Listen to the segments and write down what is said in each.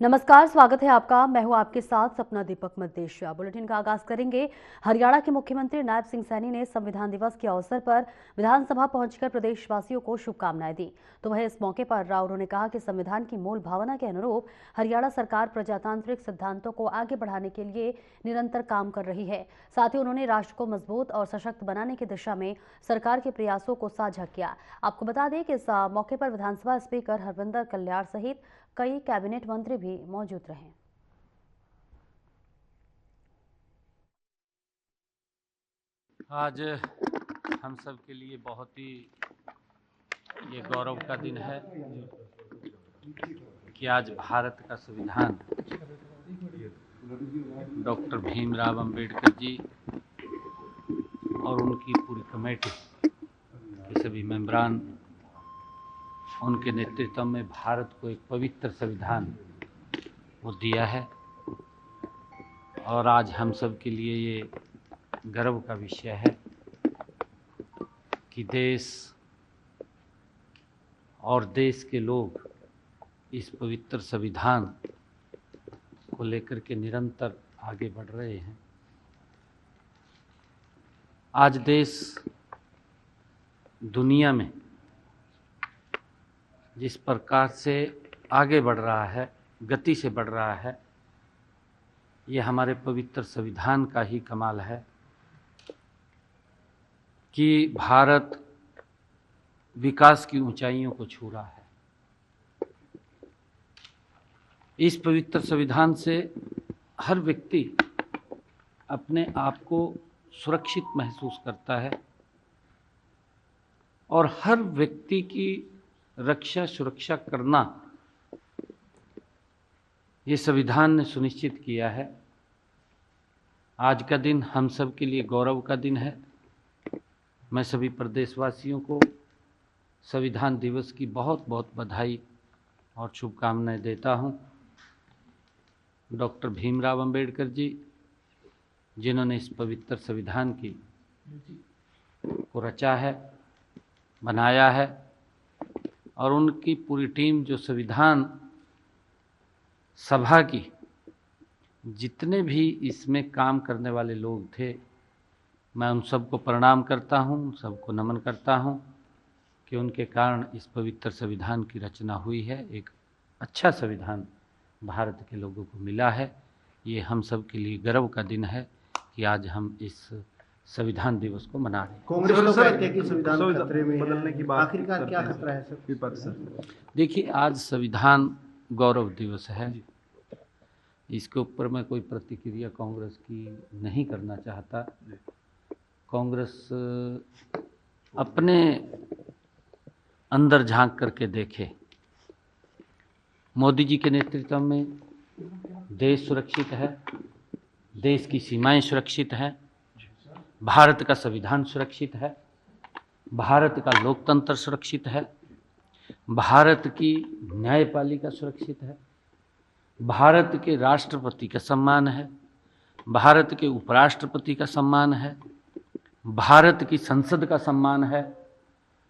नमस्कार, स्वागत है आपका। मैं हूं आपके साथ सपना दीपक मद्देशिया। बुलेटिन का आगाज करेंगे। हरियाणा के मुख्यमंत्री नायब सिंह सैनी ने संविधान दिवस के अवसर पर विधानसभा पहुंचकर प्रदेशवासियों को शुभकामनाएं दी। तो वहीं इस मौके पर उन्होंने कहा कि संविधान की मूल भावना के अनुरूप हरियाणा सरकार प्रजातांत्रिक सिद्धांतों को आगे बढ़ाने के लिए निरंतर काम कर रही है। साथ ही उन्होंने राष्ट्र को मजबूत और सशक्त बनाने की दिशा में सरकार के प्रयासों को साझा किया। आपको बता दें कि इस मौके पर विधानसभा स्पीकर हरविंदर कल्याण सहित कई कैबिनेट मंत्री भी मौजूद रहे। आज हम सब के लिए बहुत ही ये गौरव का दिन है कि आज भारत का संविधान डॉक्टर भीमराव अंबेडकर जी और उनकी पूरी कमेटी के सभी मेंबरान, उनके नेतृत्व में भारत को एक पवित्र संविधान वो दिया है। और आज हम सब के लिए ये गर्व का विषय है कि देश और देश के लोग इस पवित्र संविधान को लेकर के निरंतर आगे बढ़ रहे हैं। आज देश दुनिया में जिस प्रकार से आगे बढ़ रहा है, गति से बढ़ रहा है, ये हमारे पवित्र संविधान का ही कमाल है कि भारत विकास की ऊंचाइयों को छू रहा है। इस पवित्र संविधान से हर व्यक्ति अपने आप को सुरक्षित महसूस करता है और हर व्यक्ति की रक्षा सुरक्षा करना ये संविधान ने सुनिश्चित किया है। आज का दिन हम सब के लिए गौरव का दिन है। मैं सभी प्रदेशवासियों को संविधान दिवस की बहुत बहुत बधाई और शुभकामनाएं देता हूं। डॉक्टर भीमराव अंबेडकर जी, जिन्होंने इस पवित्र संविधान की को रचा है, बनाया है, और उनकी पूरी टीम जो संविधान सभा की जितने भी इसमें काम करने वाले लोग थे, मैं उन सबको प्रणाम करता हूं, सबको नमन करता हूं कि उनके कारण इस पवित्र संविधान की रचना हुई है। एक अच्छा संविधान भारत के लोगों को मिला है। ये हम सब के लिए गर्व का दिन है कि आज हम इस संविधान दिवस को मना रहे हैं। कांग्रेस तो कहती है कि संविधान खतरे में बदलने की बात, आखिरकार क्या खतरा है सर? देखिए, आज संविधान गौरव दिवस है। इसके ऊपर मैं कोई प्रतिक्रिया कांग्रेस की नहीं करना चाहता। कांग्रेस अपने अंदर झांक करके देखे। मोदी जी के नेतृत्व में देश सुरक्षित है, देश की सीमाएं सुरक्षित हैं, भारत का संविधान सुरक्षित है, भारत का लोकतंत्र सुरक्षित है, भारत की न्यायपालिका सुरक्षित है, भारत के राष्ट्रपति का सम्मान है, भारत के उपराष्ट्रपति का सम्मान है, भारत की संसद का सम्मान है,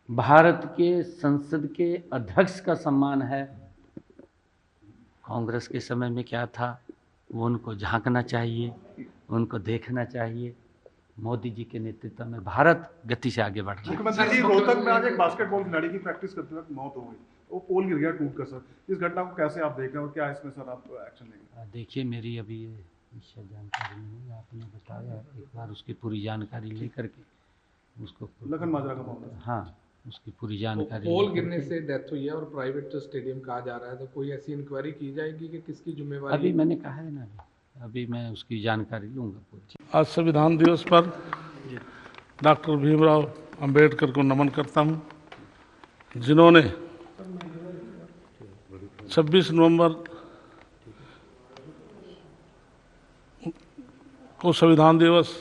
भारत के संसद के अध्यक्ष का सम्मान है। कांग्रेस के समय में क्या था, वो उनको झांकना चाहिए, उनको देखना चाहिए। मोदी जी के नेतृत्व में भारत गति से आगे बढ़ रहा है। मुख्यमंत्री जी, रोहतक में आज एक बास्केटबॉल खिलाड़ी की प्रैक्टिस करते वक्त मौत हो गई, वो पोल गिर गया टूट कर। सर, इस घटना को कैसे आप देख रहे हैं और क्या इसमें सर आप एक्शन लेंगे? देखिए, मेरी अभी ये विषय जानकारी नहीं, आपने बताया, एक बार उसकी पूरी जानकारी लेकर के उसको लखन माजरा का मामला। हाँ, उसकी पूरी जानकारी। पोल गिरने से डेथ हुई है और प्राइवेट स्टेडियम कहा जा रहा है, तो कोई ऐसी इंक्वायरी की जाएगी कि किसकी जिम्मेवारी? अभी मैंने कहा है ना, अभी मैं उसकी जानकारी लूँगा पूरी। आज संविधान दिवस पर डॉक्टर भीमराव अंबेडकर को नमन करता हूं, जिन्होंने 26 नवंबर को संविधान दिवस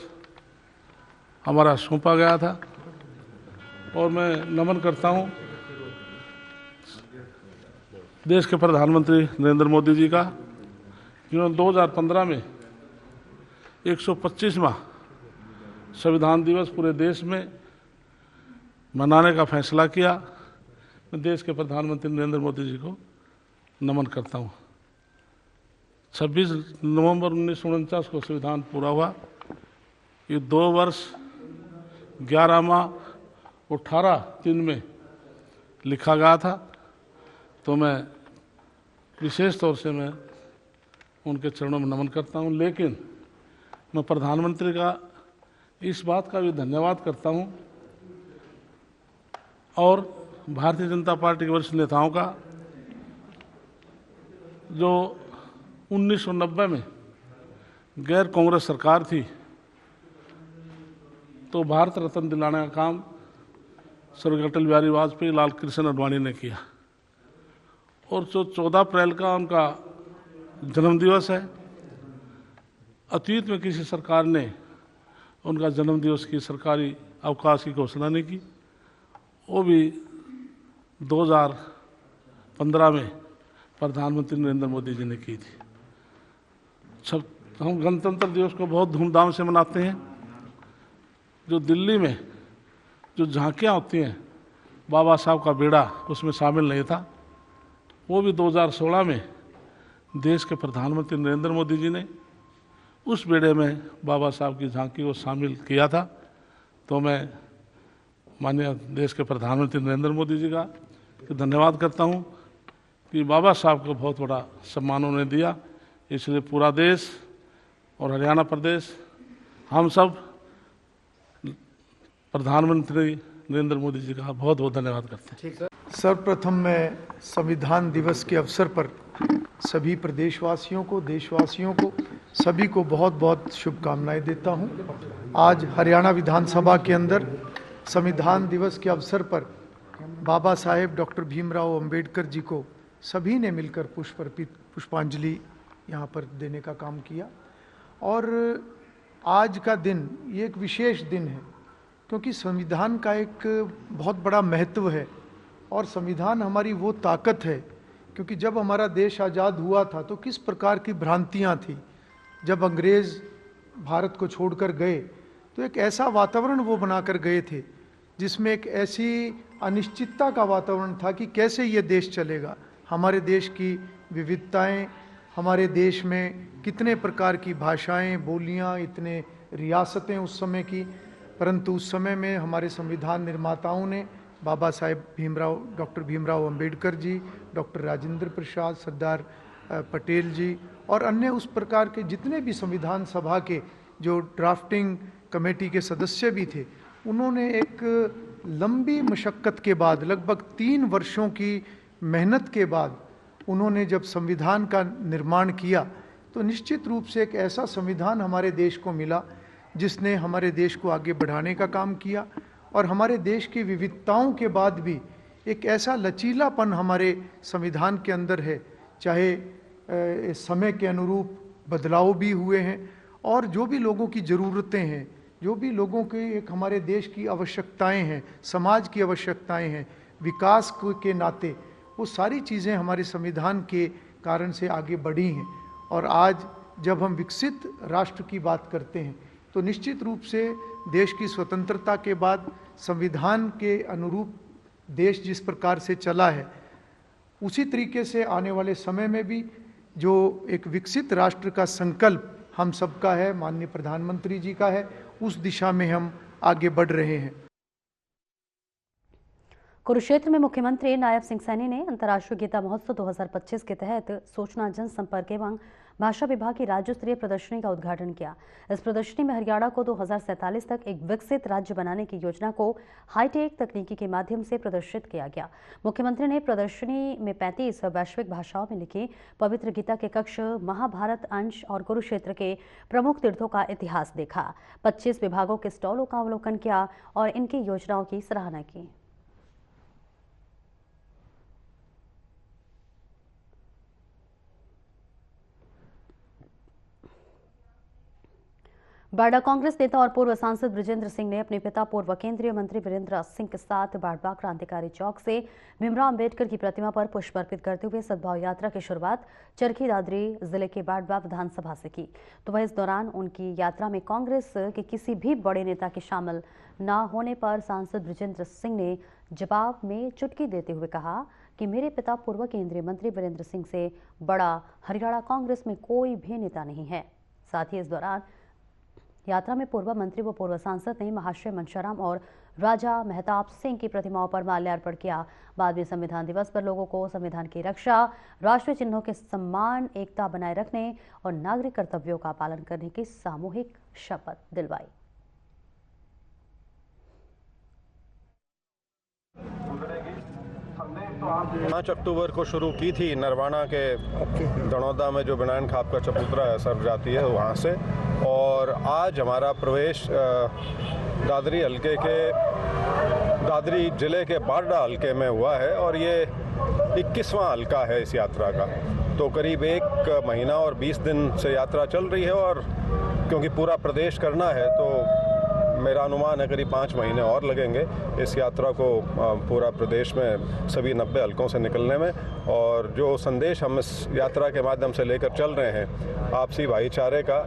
हमारा सौंपा गया था। और मैं नमन करता हूं देश के प्रधानमंत्री नरेंद्र मोदी जी का, जिन्होंने 2015 में 125वां संविधान दिवस पूरे देश में मनाने का फैसला किया। मैं देश के प्रधानमंत्री नरेंद्र मोदी जी को नमन करता हूँ। 26 नवंबर 1949 को संविधान पूरा हुआ। ये 2 वर्ष 11 माह 18 दिन में लिखा गया था। तो मैं विशेष तौर से मैं उनके चरणों में नमन करता हूं। लेकिन मैं प्रधानमंत्री का इस बात का भी धन्यवाद करता हूं और भारतीय जनता पार्टी के वरिष्ठ नेताओं का, जो 1990 में गैर कांग्रेस सरकार थी तो भारत रत्न दिलाने का काम स्वर्गीय अटल बिहारी वाजपेयी, लाल कृष्ण आडवाणी ने किया। और जो 14 अप्रैल का उनका जन्मदिवस है, अतीत में किसी सरकार ने उनका जन्मदिवस की सरकारी अवकाश की घोषणा नहीं की। वो भी 2015 में प्रधानमंत्री नरेंद्र मोदी जी ने की थी। हम गणतंत्र दिवस को बहुत धूमधाम से मनाते हैं। जो दिल्ली में जो झांकियाँ होती हैं, बाबा साहब का बेड़ा उसमें शामिल नहीं था। वो भी 2016 में देश के प्रधानमंत्री नरेंद्र मोदी जी ने उस बेड़े में बाबा साहब की झांकी को शामिल किया था। तो मैं माननीय देश के प्रधानमंत्री नरेंद्र मोदी जी का धन्यवाद करता हूं कि बाबा साहब को बहुत बड़ा सम्मान उन्होंने दिया। इसलिए पूरा देश और हरियाणा प्रदेश हम सब प्रधानमंत्री नरेंद्र मोदी जी का बहुत बहुत धन्यवाद करते हैं। सर्वप्रथम मैं संविधान दिवस के अवसर पर सभी प्रदेशवासियों को, देशवासियों को, सभी को बहुत बहुत शुभकामनाएं देता हूं। आज हरियाणा विधानसभा के अंदर संविधान दिवस के अवसर पर बाबा साहेब डॉक्टर भीमराव अंबेडकर जी को सभी ने मिलकर पुष्पांजलि यहाँ पर देने का काम किया। और आज का दिन ये एक विशेष दिन है क्योंकि संविधान का एक बहुत बड़ा महत्व है और संविधान हमारी वो ताकत है। क्योंकि जब हमारा देश आज़ाद हुआ था तो किस प्रकार की भ्रांतियाँ थी। जब अंग्रेज़ भारत को छोड़कर गए तो एक ऐसा वातावरण वो बनाकर गए थे जिसमें एक ऐसी अनिश्चितता का वातावरण था कि कैसे ये देश चलेगा। हमारे देश की विविधताएं, हमारे देश में कितने प्रकार की भाषाएं, बोलियां, इतने रियासतें उस समय की, परंतु उस समय में हमारे संविधान निर्माताओं ने बाबा साहेब भीमराव, डॉक्टर भीमराव अंबेडकर जी, डॉक्टर राजेंद्र प्रसाद, सरदार पटेल जी और अन्य उस प्रकार के जितने भी संविधान सभा के जो ड्राफ्टिंग कमेटी के सदस्य भी थे, उन्होंने एक लंबी मशक्क़त के बाद, लगभग 3 वर्षों की मेहनत के बाद उन्होंने जब संविधान का निर्माण किया तो निश्चित रूप से एक ऐसा संविधान हमारे देश को मिला जिसने हमारे देश को आगे बढ़ाने का काम किया। और हमारे देश की विविधताओं के बाद भी एक ऐसा लचीलापन हमारे संविधान के अंदर है, चाहे समय के अनुरूप बदलाव भी हुए हैं और जो भी लोगों की ज़रूरतें हैं, जो भी लोगों के एक हमारे देश की आवश्यकताएं हैं, समाज की आवश्यकताएं हैं, विकास के नाते वो सारी चीज़ें हमारे संविधान के कारण से आगे बढ़ी हैं। और आज जब हम विकसित राष्ट्र की बात करते हैं तो निश्चित रूप से देश की स्वतंत्रता के बाद संविधान के अनुरूप देश जिस प्रकार से चला है, उसी तरीके से आने वाले समय में भी जो एक विकसित राष्ट्र का संकल्प हम सबका है, माननीय प्रधानमंत्री जी का है, उस दिशा में हम आगे बढ़ रहे हैं। कुरुक्षेत्र में मुख्यमंत्री नायब सिंह सैनी ने अंतर्राष्ट्रीय गीता महोत्सव 2025 के तहत सूचना जनसंपर्क एवं भाषा विभाग की राज्य स्तरीय प्रदर्शनी का उद्घाटन किया। इस प्रदर्शनी में हरियाणा को 2047 तक एक विकसित राज्य बनाने की योजना को हाईटेक तकनीकी के माध्यम से प्रदर्शित किया गया। मुख्यमंत्री ने प्रदर्शनी में 35 वैश्विक भाषाओं में लिखी पवित्र गीता के कक्ष, महाभारत अंश और कुरुक्षेत्र के प्रमुख तीर्थों का इतिहास देखा। 25 विभागों के स्टॉलों का अवलोकन किया और इनकी योजनाओं की सराहना की। बाडा कांग्रेस नेता और पूर्व सांसद बृजेंद्र सिंह ने अपने पिता पूर्व केंद्रीय मंत्री वीरेंद्र सिंह के साथ बाडवा क्रांतिकारी चौक से भीमराव अंबेडकर की प्रतिमा पर पुष्प अर्पित करते हुए सद्भाव यात्रा की शुरुआत चरखी दादरी जिले के बाडवा विधानसभा से की। तो वह इस दौरान उनकी यात्रा में कांग्रेस के किसी भी बड़े नेता के शामिल न होने पर सांसद बृजेंद्र सिंह ने जवाब में चुटकी देते हुए कहा कि मेरे पिता पूर्व केंद्रीय मंत्री वीरेंद्र सिंह से बड़ा हरियाणा कांग्रेस में कोई भी नेता नहीं है। साथ ही इस दौरान यात्रा में पूर्व मंत्री व पूर्व सांसद ने महाशय मनशाराम और राजा मेहताब सिंह की प्रतिमाओं पर माल्यार्पण किया। बाद में संविधान दिवस पर लोगों को संविधान की रक्षा, राष्ट्रीय चिन्हों के सम्मान, एकता बनाए रखने और नागरिक कर्तव्यों का पालन करने की सामूहिक शपथ दिलवाई। 5 अक्टूबर को शुरू की थी नरवाना के दणौदा में जो बनान खाप का चबूतरा है सर्व जाती है वहाँ से, और आज हमारा प्रवेश दादरी हल्के के दादरी जिले के बारडा हल्के में हुआ है और ये 21वां हल्का है इस यात्रा का। तो करीब 1 महीना और 20 दिन से यात्रा चल रही है और क्योंकि पूरा प्रदेश करना है तो मेरा अनुमान है करीब 5 महीने और लगेंगे इस यात्रा को पूरा प्रदेश में सभी 90 हल्कों से निकलने में। और जो संदेश हम इस यात्रा के माध्यम से लेकर चल रहे हैं, आपसी भाईचारे का,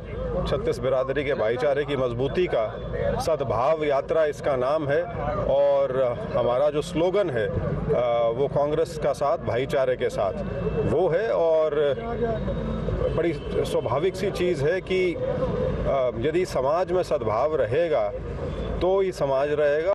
छत्तीस बिरादरी के भाईचारे की मजबूती का, सद्भाव यात्रा इसका नाम है। और हमारा जो स्लोगन है वो कांग्रेस का साथ भाईचारे के साथ वो है। और बड़ी स्वाभाविक सी चीज़ है कि यदि समाज में सद्भाव रहेगा तो ही समाज रहेगा।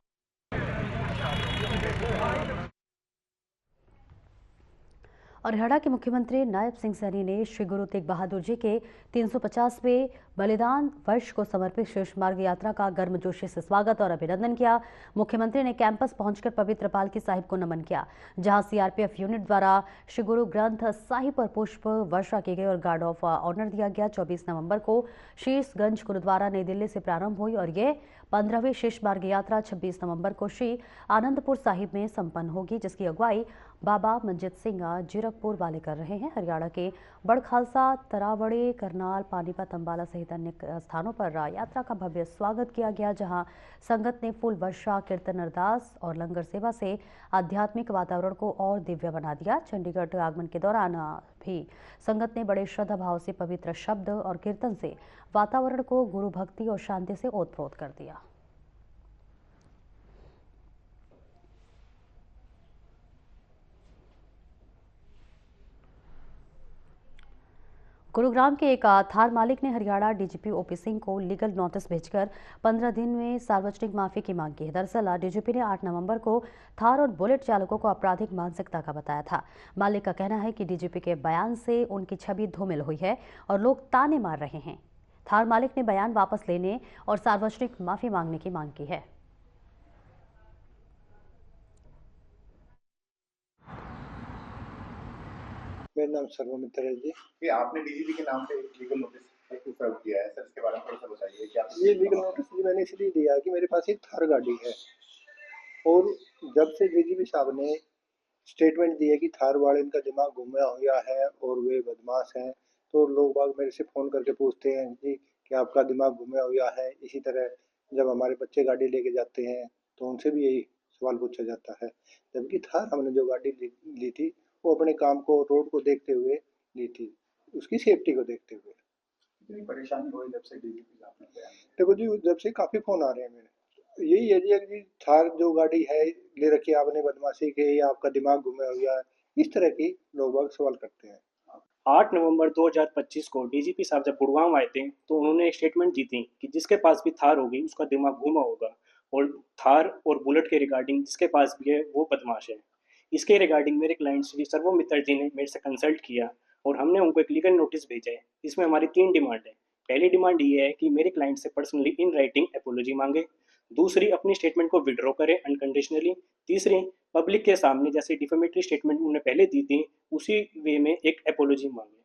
और हरियाणा के मुख्यमंत्री नायब सिंह सैनी ने श्री गुरु तेग बहादुर जी के 350वें बलिदान वर्ष को समर्पित शेष मार्ग यात्रा का गर्मजोशी से स्वागत और अभिनंदन किया। मुख्यमंत्री ने कैंपस पहुंचकर पवित्र पालकी साहिब को नमन किया, जहां सीआरपीएफ यूनिट द्वारा श्री गुरु ग्रंथ साहिब पर पुष्प वर्षा की गई और गार्ड ऑफ ऑनर दिया गया। 24 नवंबर को शीशगंज गुरुद्वारा नई दिल्ली से प्रारंभ हुई और ये 15वीं शेष मार्ग यात्रा 26 नवंबर को श्री आनंदपुर साहिब में संपन्न होगी, जिसकी अगुवाई बाबा मंजीत सिंह जीरकपुर वाले कर रहे हैं। हरियाणा के बड़खालसा, तरावड़े, करनाल, पानीपत, अंबाला सहित अन्य स्थानों पर यात्रा का भव्य स्वागत किया गया, जहां संगत ने फूल वर्षा, कीर्तन, अरदास और लंगर सेवा से आध्यात्मिक वातावरण को और दिव्य बना दिया। चंडीगढ़ आगमन के दौरान भी संगत ने बड़े श्रद्धा भाव से पवित्र शब्द और कीर्तन से वातावरण को गुरु भक्ति और शांति से ओतप्रोत कर दिया। गुरुग्राम के एक थार मालिक ने हरियाणा डीजीपी ओपी सिंह को लीगल नोटिस भेजकर 15 दिन में सार्वजनिक माफी की मांग की है। दरअसल डीजीपी ने 8 नवंबर को थार और बुलेट चालकों को आपराधिक मानसिकता का बताया था। मालिक का कहना है कि डीजीपी के बयान से उनकी छवि धूमिल हुई है और लोग ताने मार रहे हैं। थार मालिक ने बयान वापस लेने और सार्वजनिक माफी मांगने की मांग की है। मेरा नाम सर्वमित्र है जी। कि आपने डीजीपी के नाम पे एक लीगल नोटिस सर्व किया है सर, इसके बारे में थोड़ा सा बताइए क्या? ये लीगल नोटिस जी मैंने इसलिए दिया कि मेरे पास एक थार गाड़ी है और जब से डीजीपी साहब ने स्टेटमेंट दी है कि थार वाले इनका दिमाग घूमा हुआ है और वे बदमाश हैं, तो लोग बाग मेरे से फ़ोन करके पूछते हैं जी कि आपका दिमाग घूमा हुआ है। इसी तरह जब हमारे बच्चे गाड़ी लेके जाते हैं तो उनसे भी यही सवाल पूछा जाता है। जबकि थार हमने जो गाड़ी ली थी वो अपने काम को, रोड को देखते हुए ली थी, उसकी सेफ्टी को देखते हुए। कितनी परेशानी हुई जब से डीजीपी साहब ने बयान? देखो जी, जब से काफ़ी फ़ोन आ रहे हैं मेरे, यही है जी थार जो गाड़ी है ले रखी आपने बदमाशी के या आपका दिमाग घूमा हुआ है, इस तरह की लोग बाग सवाल करते हैं। 8 नवंबर 2025 को डीजीपी साहब जब गुड़गांव आए थे तो उन्होंने एक स्टेटमेंट दी थी कि जिसके पास भी थार होगी उसका दिमाग घूमा होगा, और थार और बुलेट के रिगार्डिंग जिसके पास भी है वो बदमाश है। इसके रिगार्डिंग मेरे क्लाइंट श्री सर्वमित्र जी ने मेरे से कंसल्ट किया और हमने उनको एक लीगल नोटिस भेजा है। इसमें हमारी 3 डिमांड है। पहली डिमांड ये है कि मेरे क्लाइंट से पर्सनली इन राइटिंग एपोलॉजी मांगे। दूसरी, अपनी स्टेटमेंट को विड्रॉ करें अनकंडीशनली। तीसरी, पब्लिक के सामने जैसे डिफेमेटरी स्टेटमेंट उन्होंने पहले दी थी उसी वे में एक एपोलॉजी मांगे।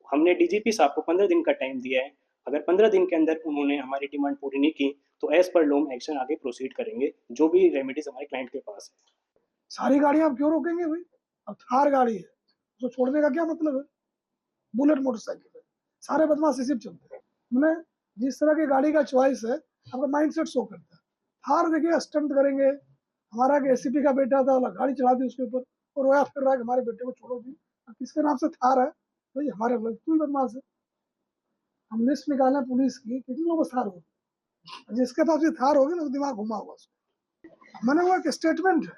हमने डीजीपी साहब को 15 दिन का टाइम दिया है। अगर 15 दिन के अंदर उन्होंने हमारी डिमांड पूरी नहीं की तो एज पर लॉ एक्शन आगे प्रोसीड करेंगे, जो भी रेमेडीज हमारे क्लाइंट के पास है। सारी गाड़ियां आप क्यों रोकेंगे भाई? अब थार गाड़ी है तो छोड़ने का क्या मतलब है? बुलेट मोटरसाइकिल है, सारे बदमाश इसी पे चलते हैं। मैंने जिस तरह की गाड़ी का चॉइस है आपका माइंडसेट शो करता है। थार देखिए स्टंट करेंगे। हमारा एक एसीपी का बेटा था, गाड़ी चढ़ा दी उसके ऊपर और रोया फिर रहा है कि हमारे बेटे को छोड़ो जी। किसके नाम से थार है भाई? हमारे तू ही बदमाश है। हम लिस्ट निकालना पुलिस की, कितने लोगों को थार हो, जिसके पास भी थार होगी ना तो दिमाग घुमा होगा उसको। मैंने वो एक स्टेटमेंट है,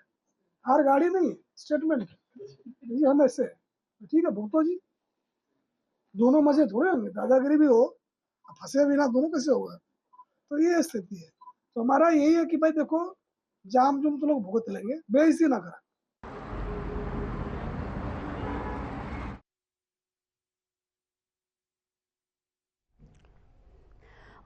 थार गाड़ी नहीं, स्टेटमेंट है। ये हम ऐसे ठीक है भुगतो जी, दोनों मजे थोड़े होंगे, दादागिरी भी हो फंसे बिना दोनों कैसे होगा। तो ये स्थिति है। तो हमारा यही है कि भाई देखो जाम जुम तो लोग भुगत लेंगे, बेइज्जती ना करें।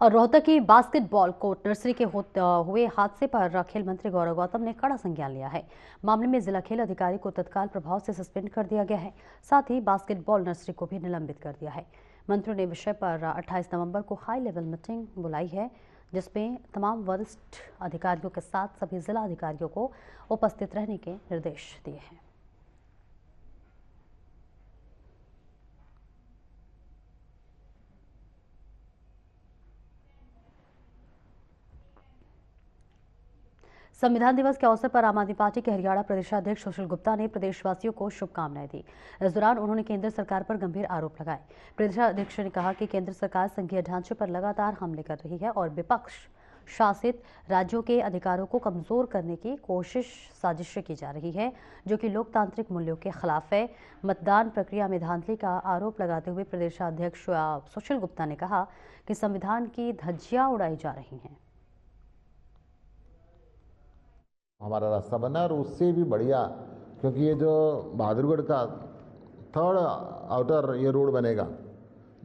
और रोहतक की बास्केटबॉल कोर्ट नर्सरी के हुए हादसे पर खेल मंत्री गौरव गौतम ने कड़ा संज्ञान लिया है। मामले में जिला खेल अधिकारी को तत्काल प्रभाव से सस्पेंड कर दिया गया है। साथ ही बास्केटबॉल नर्सरी को भी निलंबित कर दिया है। मंत्री ने विषय पर 28 नवंबर को हाई लेवल मीटिंग बुलाई है, जिसमें तमाम वरिष्ठ अधिकारियों के साथ सभी जिला अधिकारियों को उपस्थित रहने के निर्देश दिए हैं। संविधान दिवस के अवसर पर आम आदमी पार्टी के हरियाणा प्रदेशाध्यक्ष सुशील गुप्ता ने प्रदेशवासियों को शुभकामनाएं दी। इस दौरान उन्होंने केंद्र सरकार पर गंभीर आरोप लगाए। प्रदेशाध्यक्ष ने कहा कि केंद्र सरकार संघीय ढांचे पर लगातार हमले कर रही है और विपक्ष शासित राज्यों के अधिकारों को कमजोर करने की साजिश की जा रही है, जो कि लोकतांत्रिक मूल्यों के खिलाफ है। मतदान प्रक्रिया में धांधली का आरोप लगाते हुए प्रदेशाध्यक्ष सुशील गुप्ता ने कहा कि संविधान की धज्जियां उड़ाई जा रही हैं। हमारा रास्ता बना और उससे भी बढ़िया, क्योंकि ये जो बहादुरगढ़ का थर्ड आउटर ये रोड बनेगा,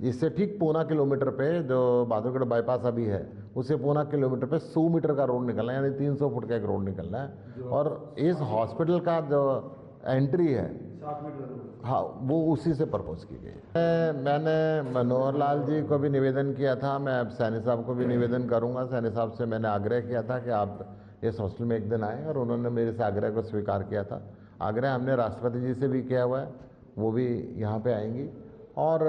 इससे ठीक 1.25 किलोमीटर पे जो बहादुरगढ़ बाईपास अभी है, उससे 1.25 किलोमीटर पे 100 मीटर का रोड निकलना है, यानी 300 फुट का एक रोड निकलना है। और इस हॉस्पिटल का जो एंट्री है, हाँ, वो उसी से प्रपोज की गई है। मैंने मनोहर लाल जी को भी निवेदन किया था, मैं अब सैनी साहब को भी निवेदन करूँगा। सैनी साहब से मैंने आग्रह किया था कि आप इस हॉस्टल में एक दिन आए, और उन्होंने मेरे से आग्रह को स्वीकार किया था। आग्रह हमने राष्ट्रपति जी से भी किया हुआ है, वो भी यहाँ पे आएंगी। और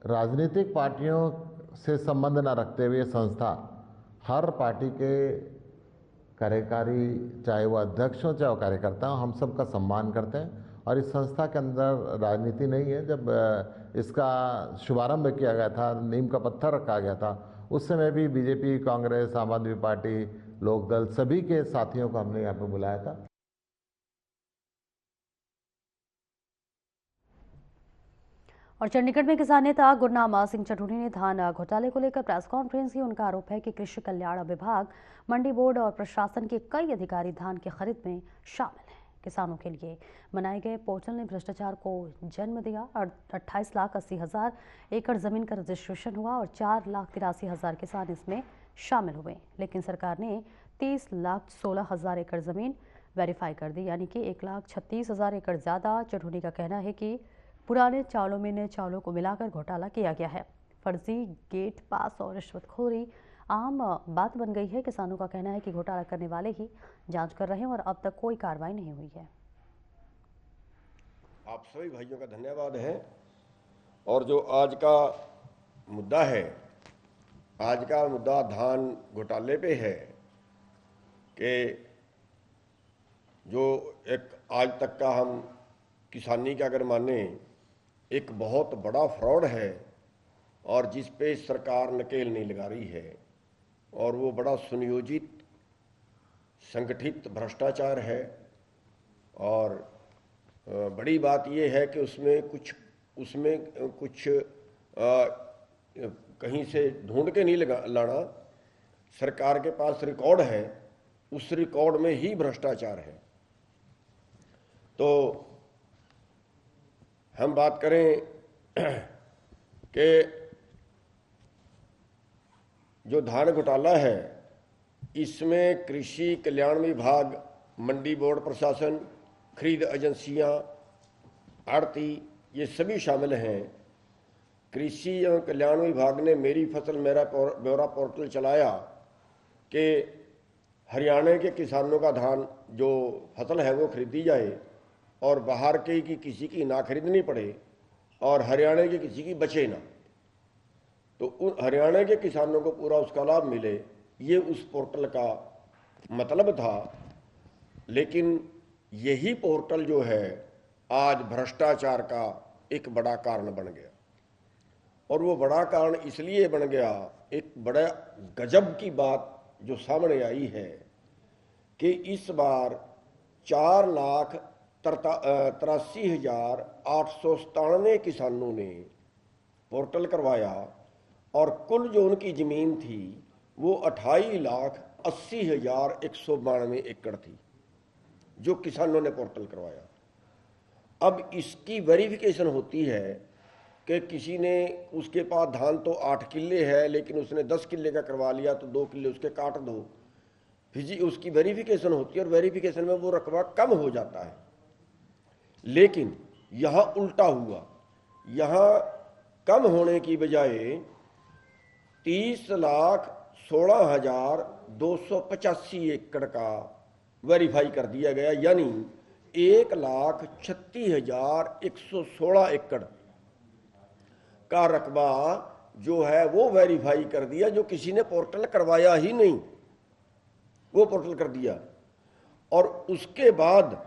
राजनीतिक पार्टियों से संबंध न रखते हुए संस्था हर पार्टी के कार्यकारी, चाहे वो अध्यक्ष हो चाहे वो कार्यकर्ता हो, हम सब का सम्मान करते हैं। और इस संस्था के अंदर राजनीति नहीं है। जब इसका शुभारंभ किया गया था, नींव का पत्थर रखा गया था, उस समय भी बीजेपी, कांग्रेस, आम आदमी पार्टी, लोकदल, सभी के साथियों को हमने यहाँ पे बुलाया था। और चंडीगढ़ में किसान नेता गुरनाम सिंह चढ़ूरी ने धान घोटाले को लेकर प्रेस कॉन्फ्रेंस की। उनका आरोप है कि कृषि कल्याण विभाग, मंडी बोर्ड और प्रशासन के कई अधिकारी धान की खरीद में शामिल हैं। किसानों के लिए बनाए गए पोर्टल ने भ्रष्टाचार को जन्म दिया और 28,80,000 एकड़ जमीन का रजिस्ट्रेशन हुआ और 4,83,000 किसान इसमें शामिल हुए। लेकिन सरकार ने 30,16,000 एकड़ जमीन वेरीफाई कर दी, यानी कि 1,36,000 एकड़ ज़्यादा। चढ़ूरी का कहना है कि पुराने चावलों में नए चावलों को मिलाकर घोटाला किया गया है। फर्जी गेट पास और रिश्वतखोरी आम बात बन गई है। किसानों का कहना है कि घोटाला करने वाले ही जांच कर रहे हैं और अब तक कोई कार्रवाई नहीं हुई है। आप सभी भाइयों का धन्यवाद है। और जो आज का मुद्दा है, आज का मुद्दा धान घोटाले पे है कि जो एक आज तक का हम किसानी का अगर माने एक बहुत बड़ा फ्रॉड है और जिस पे सरकार नकेल नहीं लगा रही है, और वो बड़ा सुनियोजित संगठित भ्रष्टाचार है। और बड़ी बात ये है कि उसमें कुछ कहीं से ढूंढ के नहीं लाना, सरकार के पास रिकॉर्ड है, उस रिकॉर्ड में ही भ्रष्टाचार है। तो हम बात करें कि जो धान घोटाला है, इसमें कृषि कल्याण विभाग, मंडी बोर्ड प्रशासन, खरीद एजेंसियां, आड़ती, ये सभी शामिल हैं। कृषि एवं कल्याण विभाग ने मेरी फसल मेरा ब्यौरा पोर्टल चलाया कि हरियाणा के किसानों का धान जो फसल है वो खरीदी जाए और बाहर के की किसी की ना खरीदनी पड़े और हरियाणा के किसी की बचे ना, तो उन हरियाणा के किसानों को पूरा उसका लाभ मिले, ये उस पोर्टल का मतलब था। लेकिन यही पोर्टल जो है आज भ्रष्टाचार का एक बड़ा कारण बन गया। और वो बड़ा कारण इसलिए बन गया, एक बड़ा गजब की बात जो सामने आई है कि इस बार 83,897 किसानों ने पोर्टल करवाया और कुल जो उनकी ज़मीन थी वो 28,80,192 एकड़ थी जो किसानों ने पोर्टल करवाया। अब इसकी वेरिफिकेशन होती है कि किसी ने, उसके पास धान तो 8 किले है लेकिन उसने 10 किले का करवा लिया तो 2 किले उसके काट दो, फिर उसकी वेरिफिकेशन होती है और वेरिफिकेशन में वो रकबा कम हो जाता है। लेकिन यहाँ उल्टा हुआ, यहाँ कम होने की बजाय 30,16,285 एकड़ का वेरीफाई कर दिया गया, यानी 1,36,116 एकड़ का रकबा जो है वो वेरीफाई कर दिया, जो किसी ने पोर्टल करवाया ही नहीं वो पोर्टल कर दिया। और उसके बाद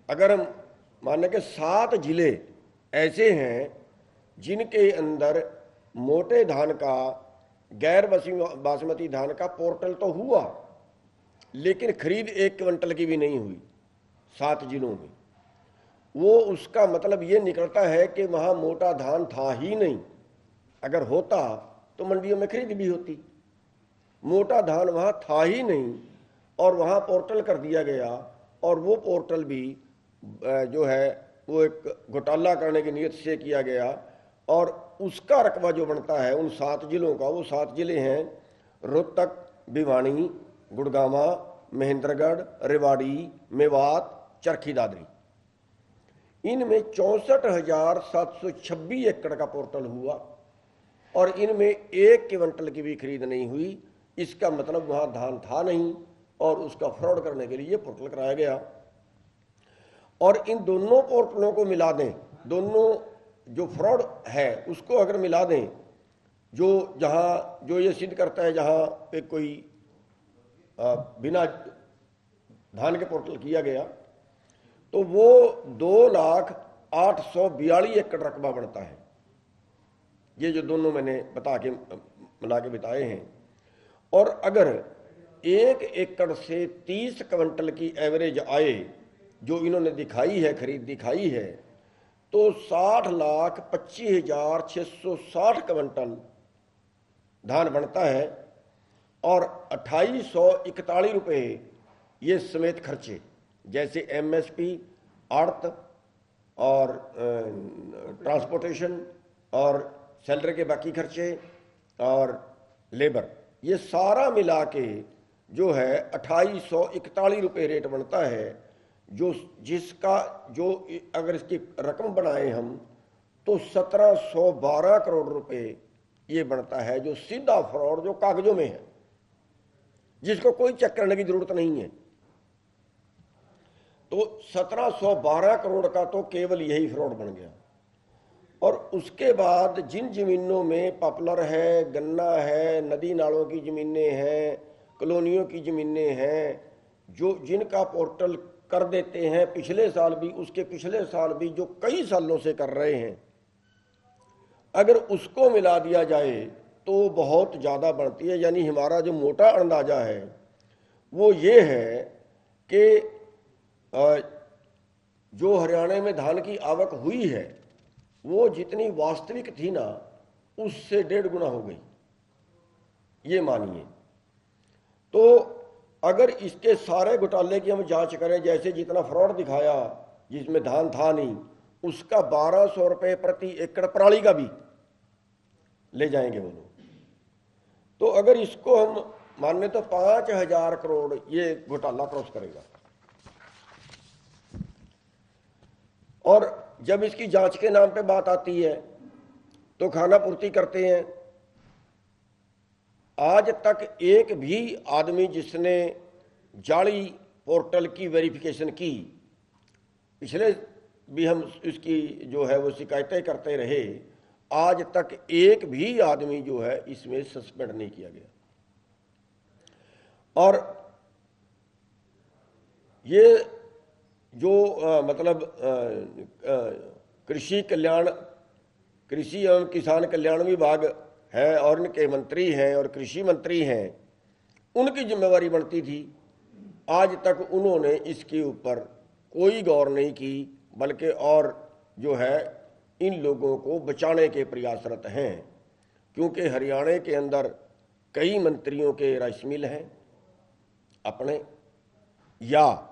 अगर हम माने कि 7 जिले ऐसे हैं जिनके अंदर मोटे धान का, गैर बासमती धान का पोर्टल तो हुआ लेकिन खरीद 1 क्विंटल की भी नहीं हुई 7 जिलों में, वो उसका मतलब ये निकलता है कि वहाँ मोटा धान था ही नहीं। अगर होता तो मंडियों में खरीद भी होती, मोटा धान वहाँ था ही नहीं और वहाँ पोर्टल कर दिया गया। और वो पोर्टल भी जो है वो एक घोटाला करने की नीयत से किया गया और उसका रकबा जो बनता है उन 7 जिलों का, वो 7 जिले हैं रोहतक, भिवानी, गुड़गामा, महेंद्रगढ़, रेवाड़ी, मेवात, चरखी दादरी। इनमें 64,726 एकड़ का पोर्टल हुआ और इनमें 1 क्विंटल की भी खरीद नहीं हुई। इसका मतलब वहाँ धान था नहीं और उसका फ्रॉड करने के लिए पोर्टल कराया गया। और इन दोनों पोर्टलों को मिला दें, दोनों जो फ्रॉड है उसको अगर मिला दें, जो जहाँ जो ये सिद्ध करता है जहाँ पे कोई बिना धान के पोर्टल किया गया, तो वो 2,08,42 एकड़ रकबा बनता है। ये जो दोनों मैंने मिला के बताए हैं। और अगर 1 एकड़ से 30 क्विंटल की एवरेज आए जो इन्होंने दिखाई है, खरीद दिखाई है, तो 60,25,660 क्विंटल धान बनता है और 2,841 रुपये ये समेत खर्चे, जैसे एमएसपी, आड़त और ट्रांसपोर्टेशन और सैलरी के बाकी खर्चे और लेबर, ये सारा मिला के जो है 2,841 रुपये रेट बनता है। जो जिसका जो अगर इसकी रकम बनाए हम तो 1,712 करोड़ रुपए ये बनता है, जो सीधा फ्रॉड जो कागजों में है, जिसको कोई चेक करने की जरूरत नहीं है। तो 1,712 करोड़ का तो केवल यही फ्रॉड बन गया। और उसके बाद जिन जमीनों में पॉपुलर है, गन्ना है, नदी नालों की ज़मीनें हैं, कॉलोनियों की ज़मीनें हैं, जो जिनका पोर्टल कर देते हैं पिछले साल भी, उसके पिछले साल भी, जो कई सालों से कर रहे हैं, अगर उसको मिला दिया जाए तो बहुत ज़्यादा बढ़ती है। यानी हमारा जो मोटा अंदाजा है वो ये है कि जो हरियाणा में धान की आवक हुई है वो जितनी वास्तविक थी ना उससे 1.5 गुना हो गई, ये मानिए। तो अगर इसके सारे घोटाले की हम जांच करें, जैसे जितना फ्रॉड दिखाया जिसमें धान था नहीं, उसका 1,200 रुपये प्रति एकड़ पराली का भी ले जाएंगे वो लोग। तो अगर इसको हम माने तो 5,000 करोड़ ये घोटाला क्रॉस करेगा। और जब इसकी जांच के नाम पे बात आती है तो खाना पूर्ति करते हैं। आज तक एक भी आदमी जिसने जाली पोर्टल की वेरिफिकेशन की, पिछले भी हम इसकी जो है वो शिकायतें करते रहे, आज तक एक भी आदमी जो है इसमें सस्पेंड नहीं किया गया। और ये जो कृषि एवं किसान कल्याण विभाग है और इनके मंत्री हैं और कृषि मंत्री हैं, उनकी जिम्मेवारी बनती थी। आज तक उन्होंने इसके ऊपर कोई गौर नहीं की, बल्कि और जो है इन लोगों को बचाने के प्रयासरत हैं, क्योंकि हरियाणा के अंदर कई मंत्रियों के राइस मिल हैं अपने, या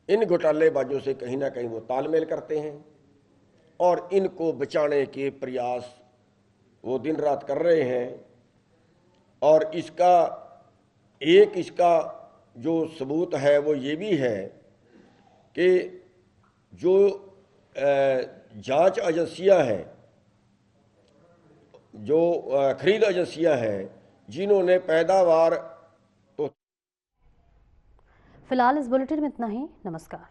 इन घोटालेबाजों से कहीं ना कहीं वो तालमेल करते हैं और इनको बचाने के प्रयास वो दिन रात कर रहे हैं। और इसका जो सबूत है वो ये भी है कि जो जांच एजेंसियां हैं, जो खरीद एजेंसियां हैं, जिन्होंने पैदावार फिलहाल इस बुलेटिन में इतना ही। नमस्कार।